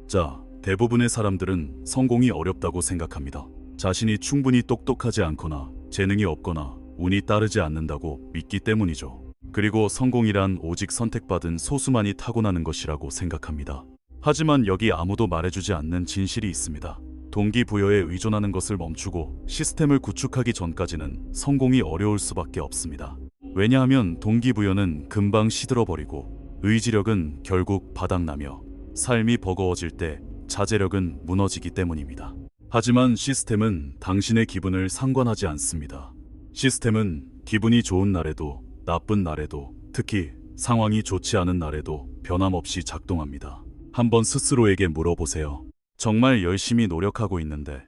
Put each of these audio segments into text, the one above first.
자, 대부분의 사람들은 성공이 어렵다고 생각합니다. 자신이 충분히 똑똑하지 않거나 재능이 없거나 운이 따르지 않는다고 믿기 때문이죠. 그리고 성공이란 오직 선택받은 소수만이 타고나는 것이라고 생각합니다. 하지만 여기 아무도 말해주지 않는 진실이 있습니다. 동기부여에 의존하는 것을 멈추고 시스템을 구축하기 전까지는 성공이 어려울 수밖에 없습니다. 왜냐하면 동기부여는 금방 시들어버리고 의지력은 결국 바닥나며 삶이 버거워질 때 자제력은 무너지기 때문입니다. 하지만 시스템은 당신의 기분을 상관하지 않습니다. 시스템은 기분이 좋은 날에도 나쁜 날에도 특히 상황이 좋지 않은 날에도 변함없이 작동합니다. 한번 스스로에게 물어보세요. 정말 열심히 노력하고 있는데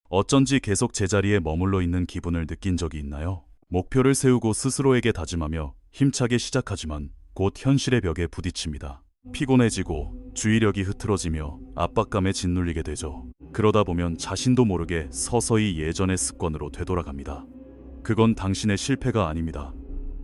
어쩐지 계속 제자리에 머물러 있는 기분을 느낀 적이 있나요? 목표를 세우고 스스로에게 다짐하며 힘차게 시작하지만 곧 현실의 벽에 부딪힙니다. 피곤해지고 주의력이 흐트러지며 압박감에 짓눌리게 되죠. 그러다 보면 자신도 모르게 서서히 예전의 습관으로 되돌아갑니다. 그건 당신의 실패가 아닙니다.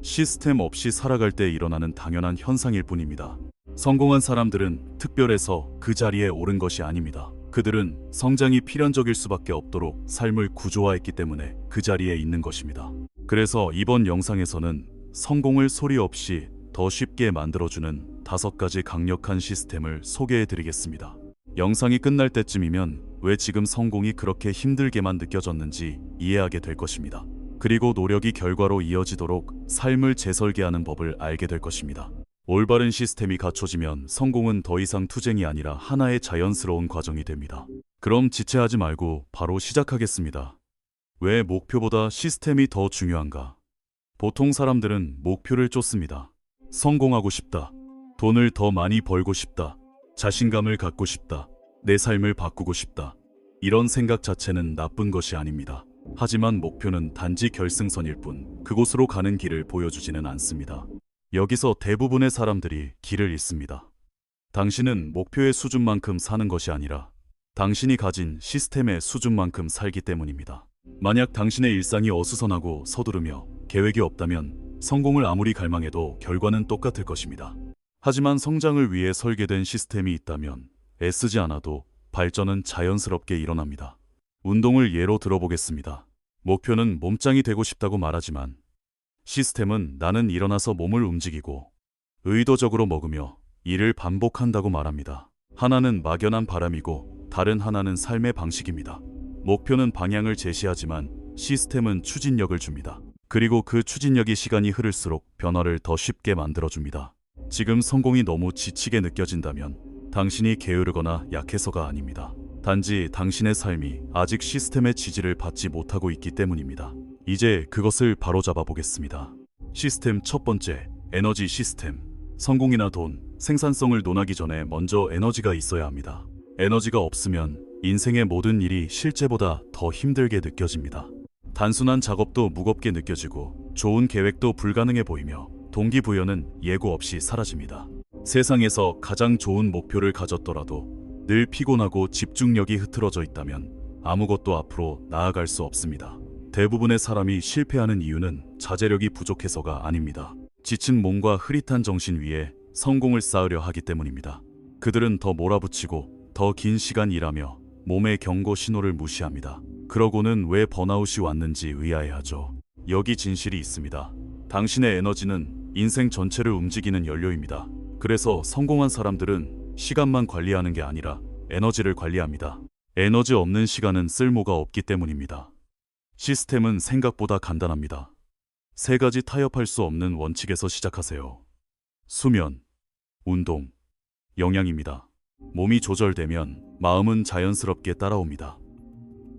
시스템 없이 살아갈 때 일어나는 당연한 현상일 뿐입니다. 성공한 사람들은 특별해서 그 자리에 오른 것이 아닙니다. 그들은 성장이 필연적일 수밖에 없도록 삶을 구조화했기 때문에 그 자리에 있는 것입니다. 그래서 이번 영상에서는 성공을 소리 없이 더 쉽게 만들어주는 5가지 강력한 시스템을 소개해드리겠습니다. 영상이 끝날 때쯤이면 왜 지금 성공이 그렇게 힘들게만 느껴졌는지 이해하게 될 것입니다. 그리고 노력이 결과로 이어지도록 삶을 재설계하는 법을 알게 될 것입니다. 올바른 시스템이 갖춰지면 성공은 더 이상 투쟁이 아니라 하나의 자연스러운 과정이 됩니다. 그럼 지체하지 말고 바로 시작하겠습니다. 왜 목표보다 시스템이 더 중요한가? 보통 사람들은 목표를 쫓습니다. 성공하고 싶다. 돈을 더 많이 벌고 싶다. 자신감을 갖고 싶다. 내 삶을 바꾸고 싶다. 이런 생각 자체는 나쁜 것이 아닙니다. 하지만 목표는 단지 결승선일 뿐 그곳으로 가는 길을 보여주지는 않습니다. 여기서 대부분의 사람들이 길을 잃습니다. 당신은 목표의 수준만큼 사는 것이 아니라 당신이 가진 시스템의 수준만큼 살기 때문입니다. 만약 당신의 일상이 어수선하고 서두르며 계획이 없다면 성공을 아무리 갈망해도 결과는 똑같을 것입니다. 하지만 성장을 위해 설계된 시스템이 있다면 애쓰지 않아도 발전은 자연스럽게 일어납니다. 운동을 예로 들어보겠습니다. 목표는 몸짱이 되고 싶다고 말하지만 시스템은 나는 일어나서 몸을 움직이고 의도적으로 먹으며 이를 반복한다고 말합니다. 하나는 막연한 바람이고 다른 하나는 삶의 방식입니다. 목표는 방향을 제시하지만 시스템은 추진력을 줍니다. 그리고 그 추진력이 시간이 흐를수록 변화를 더 쉽게 만들어줍니다. 지금 성공이 너무 지치게 느껴진다면 당신이 게으르거나 약해서가 아닙니다. 단지 당신의 삶이 아직 시스템의 지지를 받지 못하고 있기 때문입니다. 이제 그것을 바로잡아 보겠습니다. 시스템 첫 번째, 에너지 시스템. 성공이나 돈, 생산성을 논하기 전에 먼저 에너지가 있어야 합니다. 에너지가 없으면 인생의 모든 일이 실제보다 더 힘들게 느껴집니다. 단순한 작업도 무겁게 느껴지고 좋은 계획도 불가능해 보이며 동기부여는 예고 없이 사라집니다. 세상에서 가장 좋은 목표를 가졌더라도 늘 피곤하고 집중력이 흐트러져 있다면 아무것도 앞으로 나아갈 수 없습니다. 대부분의 사람이 실패하는 이유는 자제력이 부족해서가 아닙니다. 지친 몸과 흐릿한 정신 위에 성공을 쌓으려 하기 때문입니다. 그들은 더 몰아붙이고 더 긴 시간 일하며 몸의 경고 신호를 무시합니다. 그러고는 왜 번아웃이 왔는지 의아해하죠. 여기 진실이 있습니다. 당신의 에너지는 인생 전체를 움직이는 연료입니다. 그래서 성공한 사람들은 시간만 관리하는 게 아니라 에너지를 관리합니다. 에너지 없는 시간은 쓸모가 없기 때문입니다. 시스템은 생각보다 간단합니다. 3가지 타협할 수 없는 원칙에서 시작하세요. 수면, 운동, 영양입니다. 몸이 조절되면 마음은 자연스럽게 따라옵니다.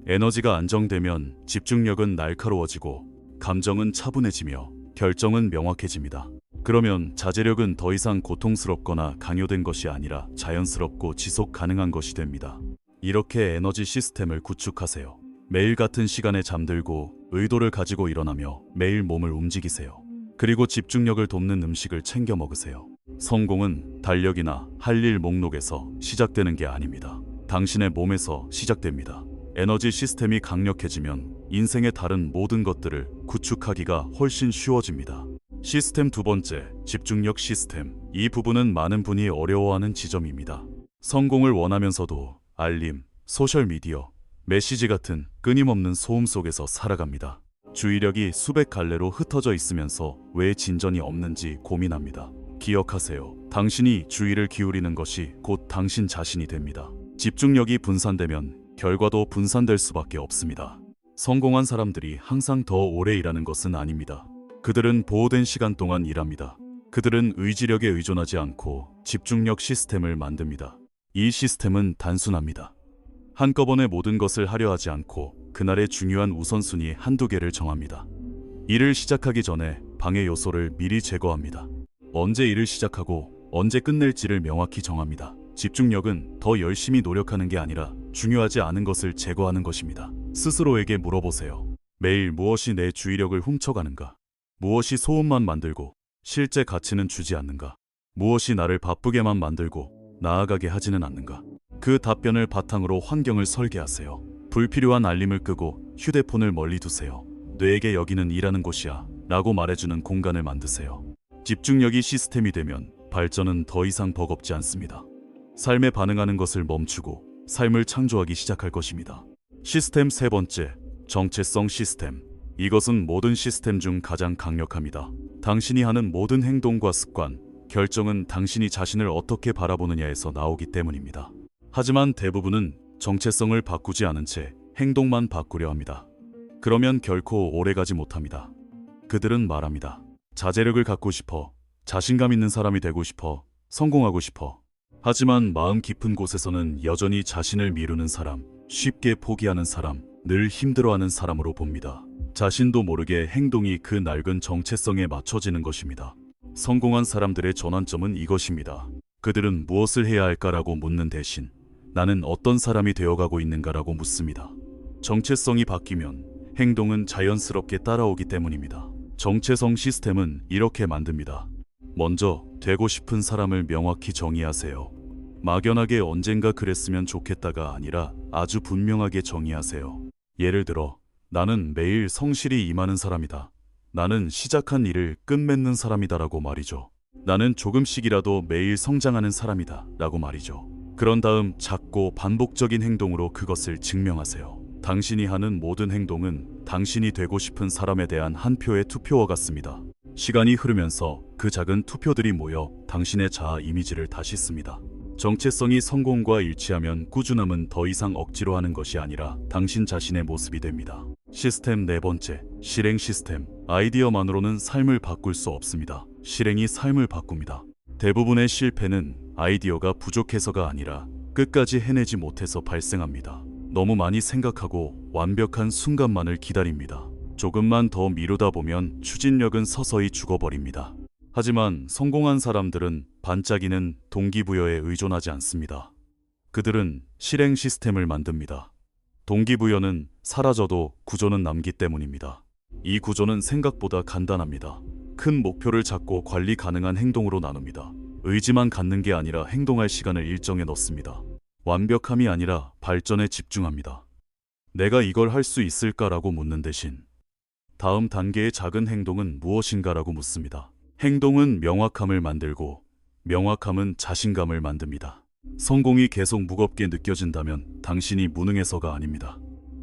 에너지가 안정되면 집중력은 날카로워지고 감정은 차분해지며 결정은 명확해집니다. 그러면 자제력은 더 이상 고통스럽거나 강요된 것이 아니라 자연스럽고 지속 가능한 것이 됩니다. 이렇게 에너지 시스템을 구축하세요. 매일 같은 시간에 잠들고 의도를 가지고 일어나며 매일 몸을 움직이세요. 그리고 집중력을 돕는 음식을 챙겨 먹으세요. 성공은 달력이나 할 일 목록에서 시작되는 게 아닙니다. 당신의 몸에서 시작됩니다. 에너지 시스템이 강력해지면 인생의 다른 모든 것들을 구축하기가 훨씬 쉬워집니다. 시스템 두 번째, 집중력 시스템. 이 부분은 많은 분이 어려워하는 지점입니다. 성공을 원하면서도 알림, 소셜미디어, 메시지 같은 끊임없는 소음 속에서 살아갑니다. 주의력이 수백 갈래로 흩어져 있으면서 왜 진전이 없는지 고민합니다. 기억하세요. 당신이 주의를 기울이는 것이 곧 당신 자신이 됩니다. 집중력이 분산되면 결과도 분산될 수밖에 없습니다. 성공한 사람들이 항상 더 오래 일하는 것은 아닙니다. 그들은 보호된 시간 동안 일합니다. 그들은 의지력에 의존하지 않고 집중력 시스템을 만듭니다. 이 시스템은 단순합니다. 한꺼번에 모든 것을 하려 하지 않고 그날의 중요한 우선순위 한두 개를 정합니다. 일을 시작하기 전에 방해 요소를 미리 제거합니다. 언제 일을 시작하고 언제 끝낼지를 명확히 정합니다. 집중력은 더 열심히 노력하는 게 아니라 중요하지 않은 것을 제거하는 것입니다. 스스로에게 물어보세요. 매일 무엇이 내 주의력을 훔쳐가는가? 무엇이 소음만 만들고 실제 가치는 주지 않는가? 무엇이 나를 바쁘게만 만들고 나아가게 하지는 않는가? 그 답변을 바탕으로 환경을 설계하세요. 불필요한 알림을 끄고 휴대폰을 멀리 두세요. 뇌에게 여기는 일하는 곳이야 라고 말해주는 공간을 만드세요. 집중력이 시스템이 되면 발전은 더 이상 버겁지 않습니다. 삶에 반응하는 것을 멈추고 삶을 창조하기 시작할 것입니다. 시스템 세 번째, 정체성 시스템. 이것은 모든 시스템 중 가장 강력합니다. 당신이 하는 모든 행동과 습관, 결정은 당신이 자신을 어떻게 바라보느냐에서 나오기 때문입니다. 하지만 대부분은 정체성을 바꾸지 않은 채 행동만 바꾸려 합니다. 그러면 결코 오래가지 못합니다. 그들은 말합니다. 자제력을 갖고 싶어, 자신감 있는 사람이 되고 싶어, 성공하고 싶어. 하지만 마음 깊은 곳에서는 여전히 자신을 미루는 사람, 쉽게 포기하는 사람, 늘 힘들어하는 사람으로 봅니다. 자신도 모르게 행동이 그 낡은 정체성에 맞춰지는 것입니다. 성공한 사람들의 전환점은 이것입니다. 그들은 무엇을 해야 할까라고 묻는 대신 나는 어떤 사람이 되어가고 있는가라고 묻습니다. 정체성이 바뀌면 행동은 자연스럽게 따라오기 때문입니다. 정체성 시스템은 이렇게 만듭니다. 먼저 되고 싶은 사람을 명확히 정의하세요. 막연하게 언젠가 그랬으면 좋겠다가 아니라 아주 분명하게 정의하세요. 예를 들어 나는 매일 성실히 임하는 사람이다. 나는 시작한 일을 끝맺는 사람이다라고 말이죠. 나는 조금씩이라도 매일 성장하는 사람이다 라고 말이죠. 그런 다음 작고 반복적인 행동으로 그것을 증명하세요. 당신이 하는 모든 행동은 당신이 되고 싶은 사람에 대한 한 표의 투표와 같습니다. 시간이 흐르면서 그 작은 투표들이 모여 당신의 자아 이미지를 다시 씁니다. 정체성이 성공과 일치하면 꾸준함은 더 이상 억지로 하는 것이 아니라 당신 자신의 모습이 됩니다. 시스템 네 번째, 실행 시스템. 아이디어만으로는 삶을 바꿀 수 없습니다. 실행이 삶을 바꿉니다. 대부분의 실패는 아이디어가 부족해서가 아니라 끝까지 해내지 못해서 발생합니다. 너무 많이 생각하고 완벽한 순간만을 기다립니다. 조금만 더 미루다 보면 추진력은 서서히 죽어버립니다. 하지만 성공한 사람들은 반짝이는 동기부여에 의존하지 않습니다. 그들은 실행 시스템을 만듭니다. 동기부여는 사라져도 구조는 남기 때문입니다. 이 구조는 생각보다 간단합니다. 큰 목표를 잡고 관리 가능한 행동으로 나눕니다. 의지만 갖는 게 아니라 행동할 시간을 일정에 넣습니다. 완벽함이 아니라 발전에 집중합니다. 내가 이걸 할 수 있을까라고 묻는 대신 다음 단계의 작은 행동은 무엇인가라고 묻습니다. 행동은 명확함을 만들고 명확함은 자신감을 만듭니다. 성공이 계속 무겁게 느껴진다면 당신이 무능해서가 아닙니다.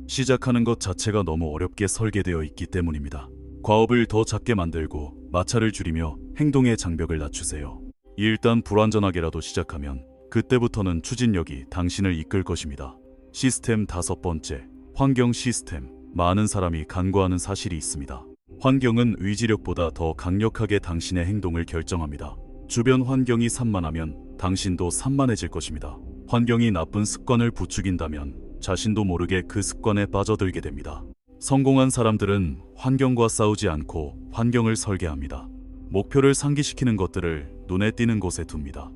시작하는 것 자체가 너무 어렵게 설계되어 있기 때문입니다. 과업을 더 작게 만들고 마찰을 줄이며 행동의 장벽을 낮추세요. 일단 불완전하게라도 시작하면 그때부터는 추진력이 당신을 이끌 것입니다. 시스템 다섯 번째, 환경 시스템. 많은 사람이 간과하는 사실이 있습니다. 환경은 의지력보다 더 강력하게 당신의 행동을 결정합니다. 주변 환경이 산만하면 당신도 산만해질 것입니다. 환경이 나쁜 습관을 부추긴다면 자신도 모르게 그 습관에 빠져들게 됩니다. 성공한 사람들은 환경과 싸우지 않고 환경을 설계합니다. 목표를 상기시키는 것들을 눈에 띄는 곳에 둡니다.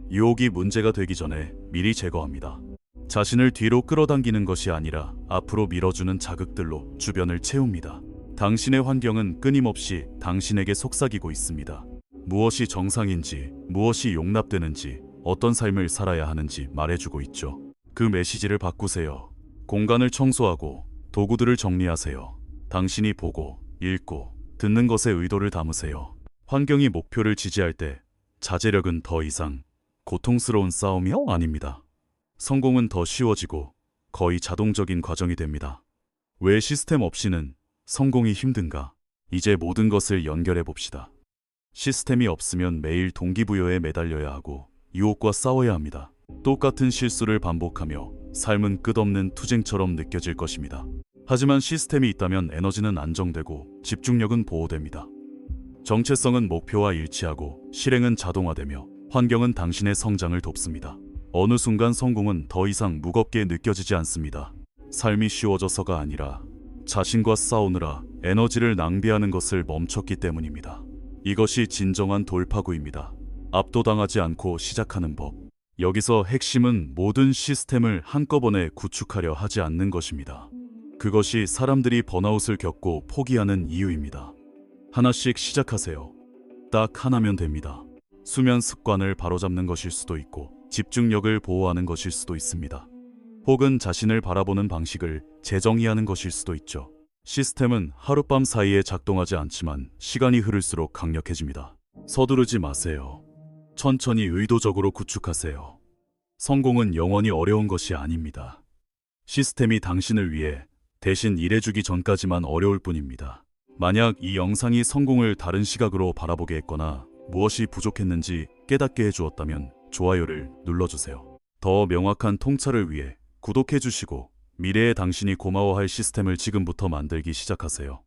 유혹이 문제가 되기 전에 미리 제거합니다. 자신을 뒤로 끌어당기는 것이 아니라 앞으로 밀어주는 자극들로 주변을 채웁니다. 당신의 환경은 끊임없이 당신에게 속삭이고 있습니다. 무엇이 정상인지, 무엇이 용납되는지, 어떤 삶을 살아야 하는지 말해주고 있죠. 그 메시지를 바꾸세요. 공간을 청소하고 도구들을 정리하세요. 당신이 보고, 읽고, 듣는 것에 의도를 담으세요. 환경이 목표를 지지할 때 자제력은 더 이상 고통스러운 싸움이요? 아닙니다. 성공은 더 쉬워지고 거의 자동적인 과정이 됩니다. 왜 시스템 없이는 성공이 힘든가? 이제 모든 것을 연결해 봅시다. 시스템이 없으면 매일 동기부여에 매달려야 하고 유혹과 싸워야 합니다. 똑같은 실수를 반복하며 삶은 끝없는 투쟁처럼 느껴질 것입니다. 하지만 시스템이 있다면 에너지는 안정되고 집중력은 보호됩니다. 정체성은 목표와 일치하고 실행은 자동화되며 환경은 당신의 성장을 돕습니다. 어느 순간 성공은 더 이상 무겁게 느껴지지 않습니다. 삶이 쉬워져서가 아니라 자신과 싸우느라 에너지를 낭비하는 것을 멈췄기 때문입니다. 이것이 진정한 돌파구입니다. 압도당하지 않고 시작하는 법. 여기서 핵심은 모든 시스템을 한꺼번에 구축하려 하지 않는 것입니다. 그것이 사람들이 번아웃을 겪고 포기하는 이유입니다. 하나씩 시작하세요. 딱 하나면 됩니다. 수면 습관을 바로잡는 것일 수도 있고 집중력을 보호하는 것일 수도 있습니다. 혹은 자신을 바라보는 방식을 재정의하는 것일 수도 있죠. 시스템은 하룻밤 사이에 작동하지 않지만 시간이 흐를수록 강력해집니다. 서두르지 마세요. 천천히 의도적으로 구축하세요. 성공은 영원히 어려운 것이 아닙니다. 시스템이 당신을 위해 대신 일해주기 전까지만 어려울 뿐입니다. 만약 이 영상이 성공을 다른 시각으로 바라보게 했거나 무엇이 부족했는지 깨닫게 해주었다면 좋아요를 눌러주세요. 더 명확한 통찰을 위해 구독해주시고 미래의 당신이 고마워할 시스템을 지금부터 만들기 시작하세요.